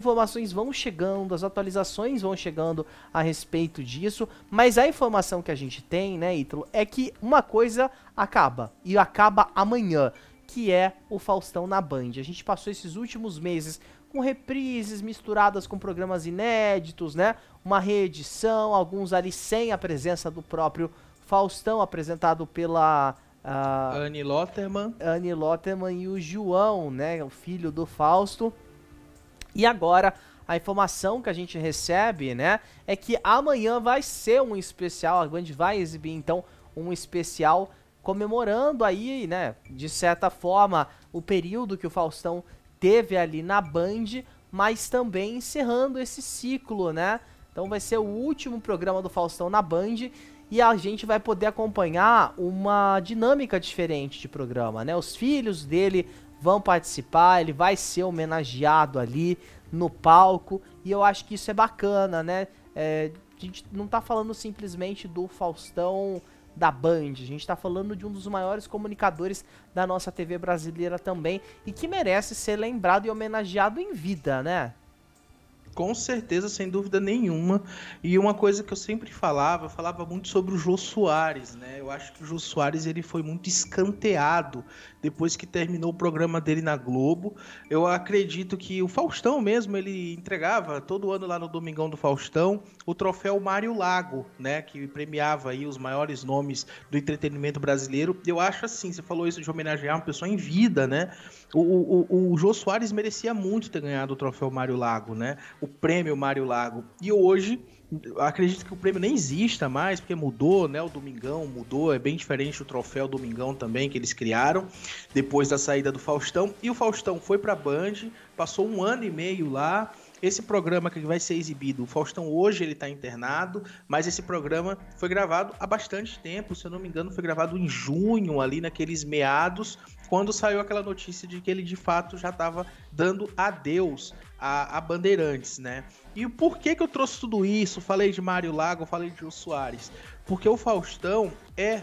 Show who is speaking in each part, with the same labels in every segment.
Speaker 1: informações vão chegando, as atualizações vão chegando a respeito disso, mas a informação que a gente tem, né, Ítalo, é que uma coisa acaba, e acaba amanhã, que é o Faustão na Band. A gente passou esses últimos meses com reprises misturadas com programas inéditos, né, uma reedição, alguns ali sem a presença do próprio Faustão, apresentado pela...
Speaker 2: Annie Lotterman
Speaker 1: e o João, né, o filho do Fausto. E agora, a informação que a gente recebe, né, é que amanhã vai ser um especial, a Band vai exibir, então, um especial comemorando aí, né, de certa forma, o período que o Faustão teve ali na Band, mas também encerrando esse ciclo, né. Então vai ser o último programa do Faustão na Band e a gente vai poder acompanhar uma dinâmica diferente de programa, né. Os filhos dele vão participar, ele vai ser homenageado ali no palco, e eu acho que isso é bacana, né? A gente não tá falando simplesmente do Faustão da Band, a gente tá falando de um dos maiores comunicadores da nossa TV brasileira também, e que merece ser lembrado e homenageado em vida, né?
Speaker 2: Com certeza, sem dúvida nenhuma. E uma coisa que eu sempre falava, eu falava muito sobre o Jô Soares, né? Eu acho que o Jô Soares ele foi muito escanteado depois que terminou o programa dele na Globo. Eu acredito que o Faustão mesmo, ele entregava todo ano lá no Domingão do Faustão o troféu Mário Lago, né? Que premiava aí os maiores nomes do entretenimento brasileiro. Eu acho assim, você falou isso de homenagear uma pessoa em vida, né? O Jô Soares merecia muito ter ganhado o troféu Mário Lago, né? O prêmio Mário Lago. E hoje, acredito que o prêmio nem exista mais, porque mudou, né? O Domingão mudou, é bem diferente o troféu Domingão também, que eles criaram, depois da saída do Faustão. E o Faustão foi pra Band, passou 1 ano e meio lá. Esse programa que vai ser exibido, o Faustão hoje ele tá internado, mas esse programa foi gravado há bastante tempo, se eu não me engano foi gravado em junho, ali naqueles meados, quando saiu aquela notícia de que ele de fato já estava dando adeus a Bandeirantes, né? E por que eu trouxe tudo isso? Falei de Mário Lago, falei de Jô Soares. Porque o Faustão é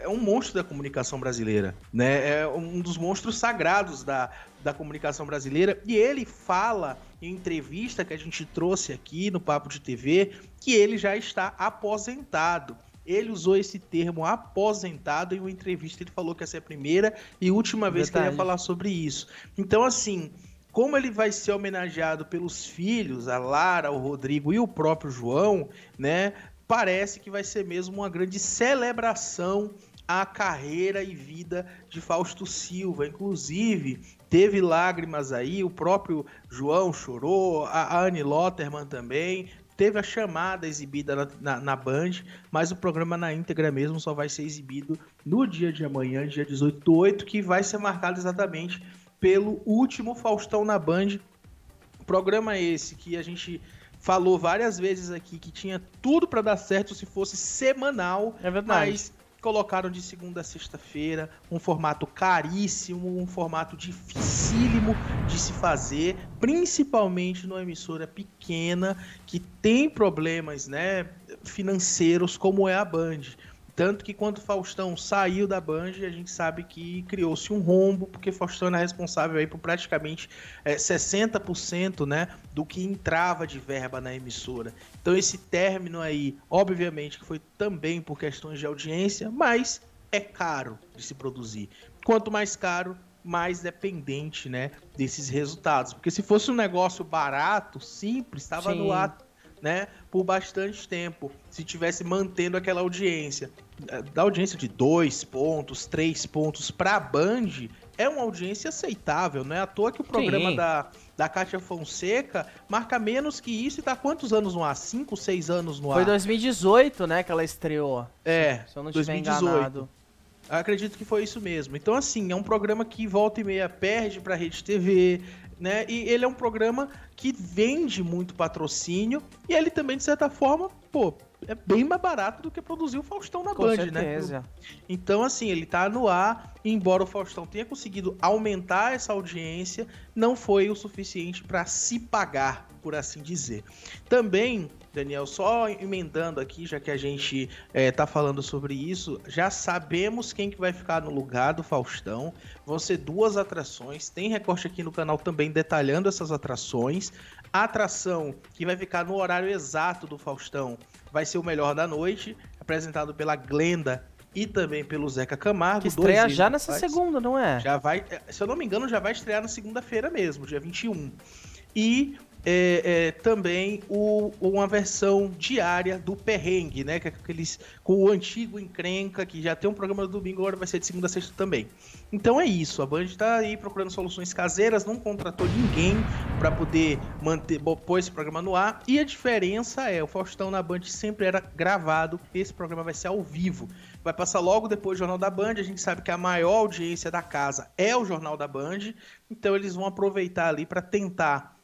Speaker 2: um monstro da comunicação brasileira, né? É um dos monstros sagrados da comunicação brasileira. E ele fala em entrevista que a gente trouxe aqui no Papo de TV que ele já está aposentado. Ele usou esse termo aposentado em uma entrevista. Ele falou que essa é a primeira e última vez que ele ia falar sobre isso. Então, assim, como ele vai ser homenageado pelos filhos, a Lara, o Rodrigo e o próprio João, né? Parece que vai ser mesmo uma grande celebração à carreira e vida de Fausto Silva. Inclusive, teve lágrimas aí, o próprio João chorou, a Annie Lotterman também. Teve a chamada exibida na Band, mas o programa na íntegra mesmo só vai ser exibido no dia de amanhã, dia 18/8, que vai ser marcado exatamente pelo último Faustão na Band. Programa esse que a gente falou várias vezes aqui que tinha tudo para dar certo se fosse semanal,
Speaker 1: é verdade.
Speaker 2: Mas colocaram de segunda a sexta-feira, um formato caríssimo, um formato dificílimo de se fazer, principalmente numa emissora pequena que tem problemas, né, financeiros como é a Band. Tanto que quando o Faustão saiu da Band, a gente sabe que criou-se um rombo, porque Faustão era responsável aí por praticamente 60%, né, do que entrava de verba na emissora. Então esse término aí, obviamente que foi também por questões de audiência, mas é caro de se produzir. Quanto mais caro, mais dependente, né, desses resultados. Porque se fosse um negócio barato, simples, estava no ar, né, por bastante tempo, se tivesse mantendo aquela audiência. Da audiência de 2 pontos, 3 pontos para a Band, é uma audiência aceitável, não é à toa que o programa da Kátia Fonseca marca menos que isso e tá quantos anos no ar? 5, 6 anos no ar?
Speaker 1: Foi 2018, né, que ela estreou.
Speaker 2: Se
Speaker 1: eu não
Speaker 2: 2018.
Speaker 1: estiver enganado.
Speaker 2: Eu acredito que foi isso mesmo. Então, assim, é um programa que volta e meia perde pra Rede TV, né? E ele é um programa que vende muito patrocínio e ele também, de certa forma, pô, é bem mais barato do que produzir o Faustão na Band, né?
Speaker 1: Com certeza.
Speaker 2: Então, assim, ele tá no ar embora o Faustão tenha conseguido aumentar essa audiência, não foi o suficiente para se pagar, por assim dizer. Também, Daniel, só emendando aqui, já que a gente tá falando sobre isso, já sabemos quem que vai ficar no lugar do Faustão. Vão ser 2 atrações, tem recorte aqui no canal também detalhando essas atrações. A atração que vai ficar no horário exato do Faustão vai ser o Melhor da Noite, apresentado pela Glenda e também pelo Zeca Camargo.
Speaker 1: Que estreia já nessa segunda, não é?
Speaker 2: Já vai, se eu não me engano, já vai estrear na segunda-feira mesmo, dia 21. E também uma versão diária do Perrengue, né? Que é com o antigo Encrenca, que já tem um programa no domingo, agora vai ser de segunda a sexta também. Então é isso, a Band tá aí procurando soluções caseiras, não contratou ninguém para poder pôr esse programa no ar. E a diferença o Faustão na Band sempre era gravado, esse programa vai ser ao vivo. Vai passar logo depois do Jornal da Band, a gente sabe que a maior audiência da casa é o Jornal da Band, então eles vão aproveitar ali para tentar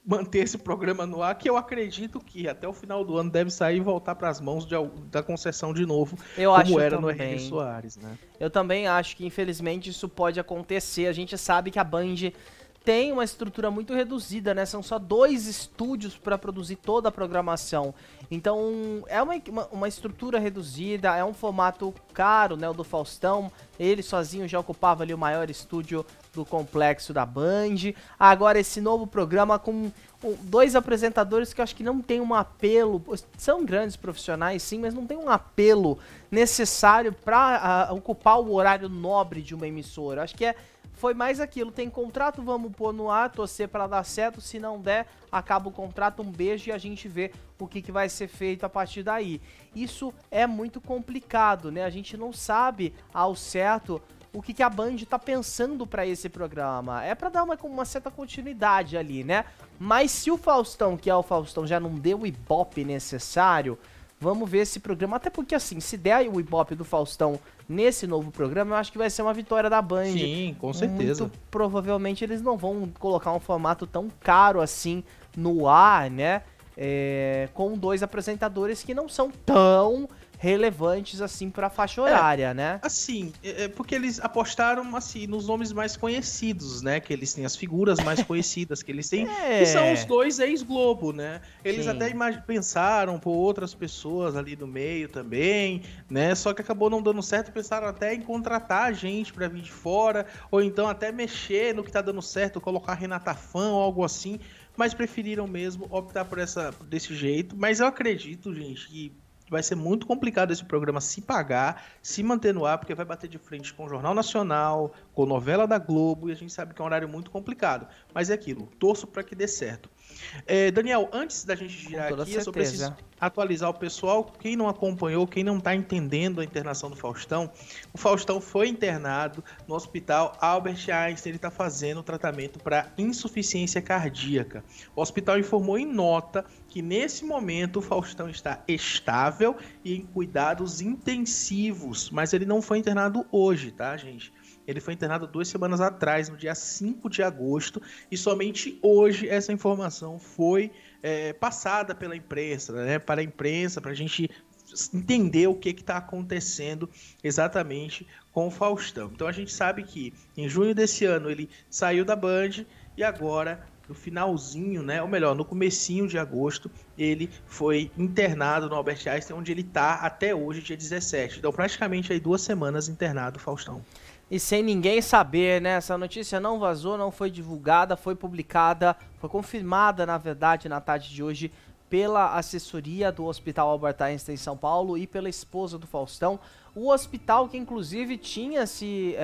Speaker 2: manter esse programa no ar, que eu acredito que até o final do ano deve sair e voltar para as mãos da concessão de novo, como era no Henrique Soares, né?
Speaker 1: Eu também acho que, infelizmente, isso pode acontecer. A gente sabe que a Band tem uma estrutura muito reduzida, né? São só 2 estúdios para produzir toda a programação. Então, é uma estrutura reduzida, é um formato caro, né? O do Faustão, ele sozinho já ocupava ali o maior estúdio do complexo da Band. Agora, esse novo programa com 2 apresentadores que eu acho que não tem um apelo, são grandes profissionais sim, mas não tem um apelo necessário para ocupar o horário nobre de uma emissora. Acho que foi mais aquilo, tem contrato, vamos pôr no ar, torcer para dar certo, se não der, acaba o contrato, um beijo e a gente vê o que vai ser feito a partir daí. Isso é muito complicado, né? A gente não sabe ao certo o que a Band tá pensando para esse programa. É para dar uma certa continuidade ali, né? Mas se o Faustão, que é o Faustão, já não deu o ibope necessário, vamos ver esse programa. Até porque, assim, se der o ibope do Faustão nesse novo programa, eu acho que vai ser uma vitória da Band.
Speaker 2: Sim, com certeza.
Speaker 1: Muito provavelmente eles não vão colocar um formato tão caro assim no ar, né? Com 2 apresentadores que não são tão relevantes assim pra faixa horária, né?
Speaker 2: Assim, porque eles apostaram assim nos nomes mais conhecidos, né? Que eles têm as figuras mais conhecidas que eles têm, que são os 2 ex-Globo, né? Eles até pensaram por outras pessoas ali no meio também, né? Só que acabou não dando certo, pensaram até em contratar a gente pra vir de fora, ou então até mexer no que tá dando certo, colocar Renata Fã ou algo assim, mas preferiram mesmo optar desse jeito. Mas eu acredito, gente, que vai ser muito complicado esse programa se pagar, se manter no ar, porque vai bater de frente com o Jornal Nacional, com novela da Globo, e a gente sabe que é um horário muito complicado. Mas é aquilo, torço para que dê certo. Daniel, antes da gente girar aqui, eu só preciso atualizar o pessoal. Quem não acompanhou, quem não está entendendo a internação do Faustão, o Faustão foi internado no hospital Albert Einstein, ele está fazendo tratamento para insuficiência cardíaca. O hospital informou em nota que nesse momento o Faustão está estável e em cuidados intensivos, mas ele não foi internado hoje, tá, gente? Ele foi internado 2 semanas atrás, no dia 5 de agosto, e somente hoje essa informação foi passada pela imprensa, né, para a imprensa, para a gente entender o que está acontecendo exatamente com o Faustão. Então a gente sabe que em junho desse ano ele saiu da Band e agora, no finalzinho, né, ou melhor, no comecinho de agosto, ele foi internado no Albert Einstein, onde ele está até hoje, dia 17. Então praticamente aí 2 semanas internado o Faustão.
Speaker 1: E sem ninguém saber, né? Essa notícia não vazou, não foi divulgada, foi publicada, foi confirmada, na verdade, na tarde de hoje, pela assessoria do Hospital Albert Einstein em São Paulo e pela esposa do Faustão. O hospital que, inclusive, tinha se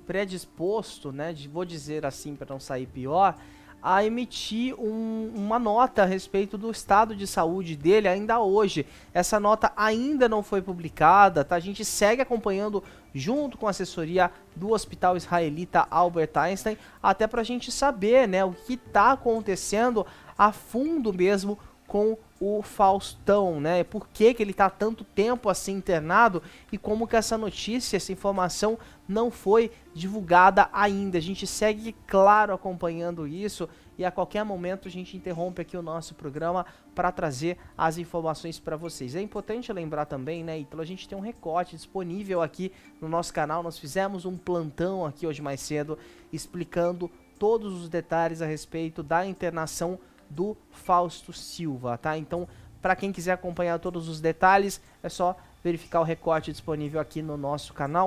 Speaker 1: predisposto, né? Vou dizer assim para não sair pior, a emitir uma nota a respeito do estado de saúde dele ainda hoje. Essa nota ainda não foi publicada, tá? A gente segue acompanhando junto com a assessoria do Hospital Israelita Albert Einstein, até pra gente saber, né, o que tá acontecendo a fundo mesmo com o Faustão, né? Por que ele tá tanto tempo assim internado e como que essa notícia, essa informação não foi divulgada ainda. A gente segue, claro, acompanhando isso e a qualquer momento a gente interrompe aqui o nosso programa para trazer as informações para vocês. É importante lembrar também, né, Ítalo, a gente tem um recorte disponível aqui no nosso canal. Nós fizemos um plantão aqui hoje mais cedo explicando todos os detalhes a respeito da internação do Fausto Silva, tá? Então, para quem quiser acompanhar todos os detalhes, é só verificar o recorte disponível aqui no nosso canal.